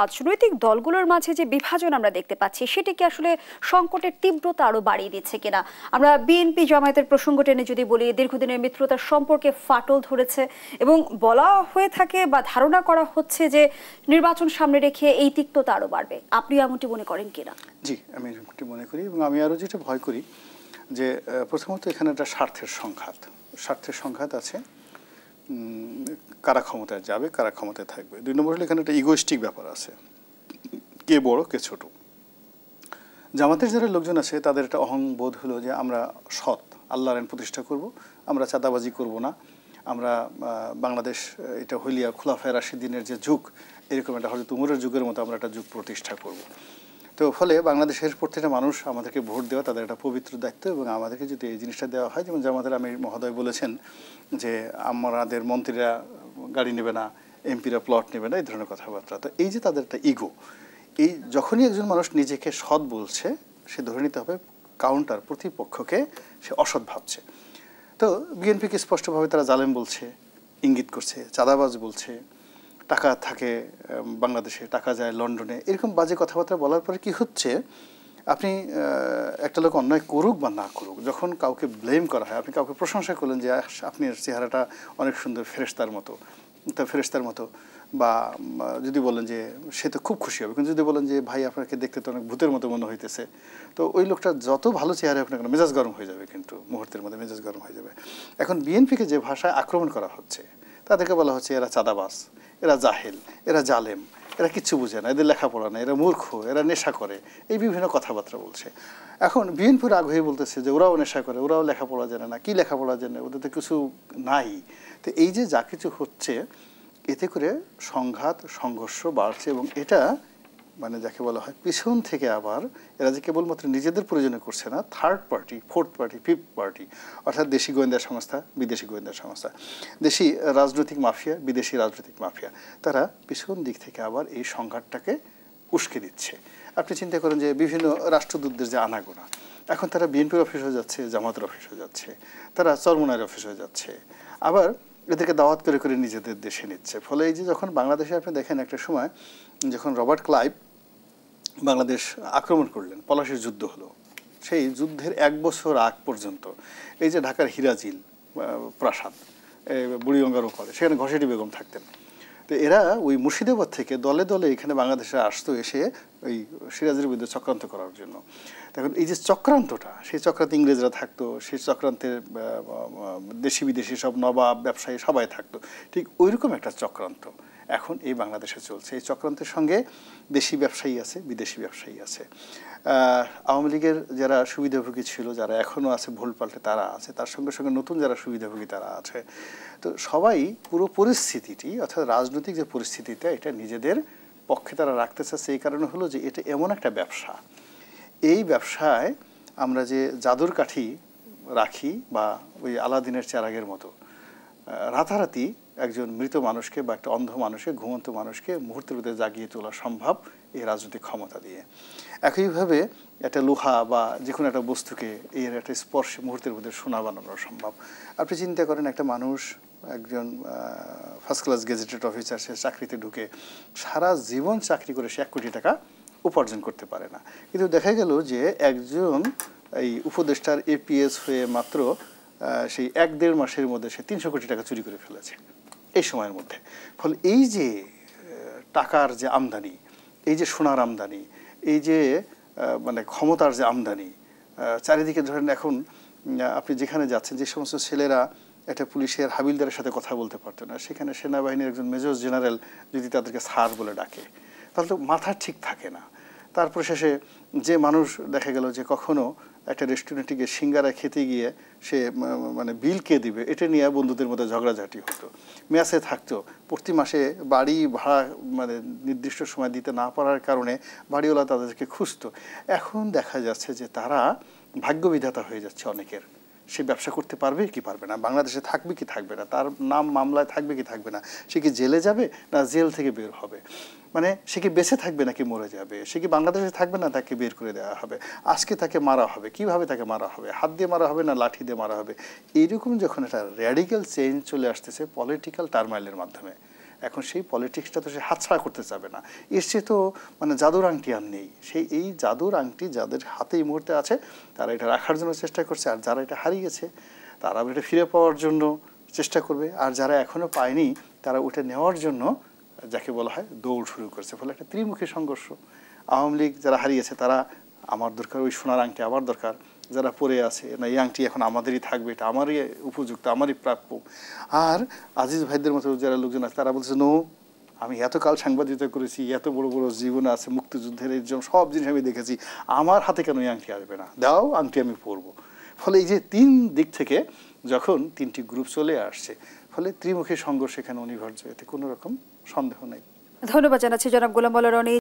রাজনৈতিক দলগুলোর মাঝে যে বিভাজন আমরা দেখতে পাচ্ছি সেটা কি আসলে সংকটের তীব্রতা আরো বাড়িয়ে দিচ্ছে কিনা? আমরা বিএনপি জামায়াতের প্রসঙ্গ টেনে যদি বলি, দীর্ঘদিনের মিত্রতার সম্পর্কে ফাটল ধরেছে এবং বলা হয়ে থাকে বা ধারণা করা হচ্ছে যে নির্বাচন সামনে রেখে এই তিক্ততা আরো বাড়বে। আপনি এমনটি মনে করেন কিনা? জি, আমি এমনটি মনে করি এবং আমি আরও যেটা ভয় করি যে প্রথমত এখানে একটা স্বার্থের সংঘাত আছে। কারা ক্ষমতায় যাবে, কারা ক্ষমতায় থাকবে। 2 নম্বর হলো এখানে একটা ইগোইস্টিক ব্যাপার আছে, কে বড় কে ছোট। জামাতের যারা লোকজন আছে তাদের একটা অহংবোধ হলো যে আমরা সৎ, আল্লাহর আইন প্রতিষ্ঠা করব, আমরা চাঁদাবাজি করব না, আমরা বাংলাদেশ এটা হইলিয়া খুলাফায়ে রাশিদিনের যে যুগ, এরকম একটা হয়তো তুমুরের যুগের মতো আমরা একটা যুগ প্রতিষ্ঠা করব। তো ফলে বাংলাদেশের প্রত্যেকটা মানুষ আমাদেরকে ভোট দেওয়া তাদের একটা পবিত্র দায়িত্ব এবং আমাদেরকে যদি এই জিনিসটা দেওয়া হয়, যেমন জামাতের আমির মহোদয় বলেছেন যে আমাদের মন্ত্রীরা গাড়ি নেবে না, এমপিরা প্লট নেবে না, এই ধরনের কথাবার্তা। তো এই যে তাদের একটা ইগো, এই যখনই একজন মানুষ নিজেকে সৎ বলছে সে ধরে নিতে হবে কাউন্টার প্রতিপক্ষকে সে অসৎ ভাবছে। তো বিএনপিকে স্পষ্টভাবে তারা জালেম বলছে, ইঙ্গিত করছে, চাঁদাবাজ বলছে, টাকা থাকে বাংলাদেশে, টাকা যায় লন্ডনে, এরকম বাজে কথাবার্তা বলার পরে কি হচ্ছে, আপনি একটা লোক অন্যায় করুক বা না করুক, যখন কাউকে ব্লেম করা হয়, আপনি কাউকে প্রশংসা করলেন যে আপনার চেহারাটা অনেক সুন্দর, ফেরেশতার মতো, বা যদি বলেন যে সে তো খুব খুশি হবে। কিন্তু যদি বলেন যে ভাই আপনাকে দেখতে তো অনেক ভূতের মতো মনে হইতেছে, তো ওই লোকটা যত ভালো চেহারা হোক না কেন মেজাজ গরম হয়ে যাবে, কিন্তু মুহূর্তের মধ্যে মেজাজ গরম হয়ে যাবে। এখন বিএনপিকে যে ভাষায় আক্রমণ করা হচ্ছে, তাদেরকে বলা হচ্ছে এরা চাঁদাবাজ, এরা জাহেল, এরা জালেম, এরা কিচ্ছু বুঝে না, এদের লেখাপড়া না, এরা মূর্খ, এরা নেশা করে, এই বিভিন্ন কথাবার্তা বলছে। এখন বিএনপির আগ্রহী বলতেছে যে ওরাও নেশা করে, ওরাও লেখাপড়া জানে না। কি লেখাপড়া জানে? ওদের তো কিছু নাই। তো এই যে যা কিছু হচ্ছে, এতে করে সংঘাত সংঘর্ষ বাড়ছে এবং এটা মানে যাকে বলা হয় পিছন থেকে আবার এরা যে কেবলমাত্র নিজেদের প্রয়োজনে করছে না, third party, fourth party, fifth party, অর্থাৎ দেশি গোয়েন্দা সংস্থা, বিদেশি গোয়েন্দা সংস্থা, দেশি রাজনৈতিক মাফিয়া, বিদেশি রাজনৈতিক মাফিয়া, তারা পিছন দিক থেকে আবার এই সংঘাতটাকে উস্কে দিচ্ছে। আপনি চিন্তা করেন যে বিভিন্ন রাষ্ট্রদূতদের যে আনাগোনা, এখন তারা বিএনপির অফিস হয়ে যাচ্ছে, জামাতের অফিস হয়ে যাচ্ছে, তারা চরমোনাইয়ের অফিস হয়ে যাচ্ছে, আবার এদেরকে দাওয়াত করে করে নিজেদের দেশে নিচ্ছে। ফলে এই যে যখন বাংলাদেশে আপনি দেখেন একটা সময় যখন রবার্ট ক্লাইভ বাংলাদেশ আক্রমণ করলেন, পলাশির যুদ্ধ হলো, সেই যুদ্ধের 1 বছর আগ পর্যন্ত এই যে ঢাকার হিরাজিল প্রাসাদ, বুড়িগঙ্গার ওপারে, সেখানে ঘসেটি বেগম থাকতেন। তো এরা ওই মুর্শিদাবাদ থেকে দলে দলে এখানে বাংলাদেশে আসতো, এসে ওই সিরাজের বিরুদ্ধে চক্রান্ত করার জন্য। এখন এই যে চক্রান্তটা, সেই চক্রান্তে ইংরেজরা থাকতো, সেই চক্রান্তের দেশি বিদেশি সব নবাব ব্যবসায়ী সবাই থাকতো। ঠিক ওইরকম একটা চক্রান্ত এখন এই বাংলাদেশে চলছে। এই চক্রান্তের সঙ্গে দেশি ব্যবসায়ী আছে, বিদেশি ব্যবসায়ী আছে। আওয়ামী লীগের যারা সুবিধাভোগী ছিল, যারা এখনও আছে ভুল পাল্টে, তারা আছে, তার সঙ্গে সঙ্গে নতুন যারা সুবিধাভোগী তারা আছে। তো সবাই পুরো পরিস্থিতিটি, অর্থাৎ রাজনৈতিক যে পরিস্থিতিটা, এটা নিজেদের পক্ষে তারা রাখতে চাচ্ছে। এই কারণে হলো যে এটা এমন একটা ব্যবসা, এই ব্যবসায় আমরা যে জাদুর কাঠি রাখি বা ওই আলাদিনের চেরাগের মতো রাতারাতি একজন মৃত মানুষকে বা একটা অন্ধ মানুষকে, ঘুমন্ত মানুষকে মুহূর্তের মধ্যে জাগিয়ে তোলা সম্ভব এই রাজনৈতিক ক্ষমতা দিয়ে। একইভাবে একটা লোহা বা যে কোনো একটা বস্তুকে এর একটা স্পর্শে মুহূর্তের মধ্যে সোনা বানানো সম্ভব। আপনি চিন্তা করেন একটা মানুষ, একজন ফার্স্ট ক্লাস গেজেটেড অফিসার, সে চাকরিতে ঢুকে সারা জীবন চাকরি করে সে 1 কোটি টাকা উপার্জন করতে পারে না। কিন্তু দেখা গেল যে একজন এই উপদেষ্টার এপিএস হয়ে মাত্র সেই 1-1.5 মাসের মধ্যে সে 300 কোটি টাকা চুরি করে ফেলেছে এই সময়ের মধ্যে। ফলে এই যে টাকার যে আমদানি, এই যে সোনার আমদানি, এই যে মানে ক্ষমতার যে আমদানি, চারিদিকে ধরেন এখন আপনি যেখানে যাচ্ছেন, যে সমস্ত ছেলেরা একটা পুলিশের হাবিলদারের সাথে কথা বলতে পারতো না, সেখানে সেনাবাহিনীর একজন মেজর জেনারেল যদি তাদেরকে স্যার বলে ডাকে, তাহলে তো মাথা ঠিক থাকে না। তারপর শেষে যে মানুষ দেখা গেল যে কখনো একটা রেস্টুরেন্টে গিয়ে সিঙ্গারা খেতে গিয়ে সে মানে বিল কে দিবে এটা নিয়ে বন্ধুদের মধ্যে ঝগড়াঝাটি হতো, মেসে থাকতো, প্রতি মাসে বাড়ি ভাড়া মানে নির্দিষ্ট সময় দিতে না পারার কারণে বাড়িওয়ালা তাদেরকে খুঁজতো। এখন দেখা যাচ্ছে যে তারা ভাগ্যবিধাতা হয়ে যাচ্ছে অনেকের। সে ব্যবসা করতে পারবে কি পারবে না, বাংলাদেশে থাকবে কি থাকবে না, তার নাম মামলায় থাকবে কি থাকবে না, সে কি জেলে যাবে না জেল থেকে বের হবে, মানে সে কি বেঁচে থাকবে নাকি মরে যাবে, সে কি বাংলাদেশে থাকবে না তাকে বের করে দেওয়া হবে, আজকে তাকে মারা হবে, কিভাবে তাকে মারা হবে, হাত দিয়ে মারা হবে না লাঠি দিয়ে মারা হবে। এইরকম যখন একটা র্যাডিক্যাল চেঞ্জ চলে আসতেছে পলিটিক্যাল টার্মাইলের মাধ্যমে, এখন সেই পলিটিক্সটা তো সে হাতছাড়া করতে চাবে না। এর চেয়ে তো মানে জাদুর আংটি আর নেই। সেই এই জাদুর আংটি যাদের হাতে এই মুহূর্তে আছে তারা এটা রাখার জন্য চেষ্টা করছে, আর যারা এটা হারিয়েছে তারা এটা ফিরে পাওয়ার জন্য চেষ্টা করবে, আর যারা এখনো পায়নি তারা ওটা নেওয়ার জন্য যাকে বলা হয় দৌড় শুরু করছে। ফলে একটা ত্রিমুখী সংঘর্ষ। আওয়ামী লীগ যারা হারিয়েছে তারা আমার দরকার ওই সোনার আংটি, আমার দরকার। যারা পড়ে আছে না এই আংটি এখন আমাদেরই থাকবে, এটা আমারই উপযুক্ত, আমারই প্রাপ্য। আর আজিজ ভাইদের মতো যারা লোকজন আছে তারা বলছে নো, আমি এতকাল সাংবাদিকতা করেছি, এত বড় বড় জীবন আছে, মুক্তিযুদ্ধের এই সব জিনিস আমি দেখেছি, আমার হাতে কেন এই আংটি আসবে না, দাও আংটি আমি পরবো। ফলে এই যে তিন দিক থেকে যখন তিনটি গ্রুপ চলে আসছে, ফলে ত্রিমুখী সংঘর্ষ এখানে অনিবার্য, এতে কোনো রকম সন্দেহ নেই। ধন্যবাদ জানাচ্ছি জনাব গোলাম মোল্লা রনি।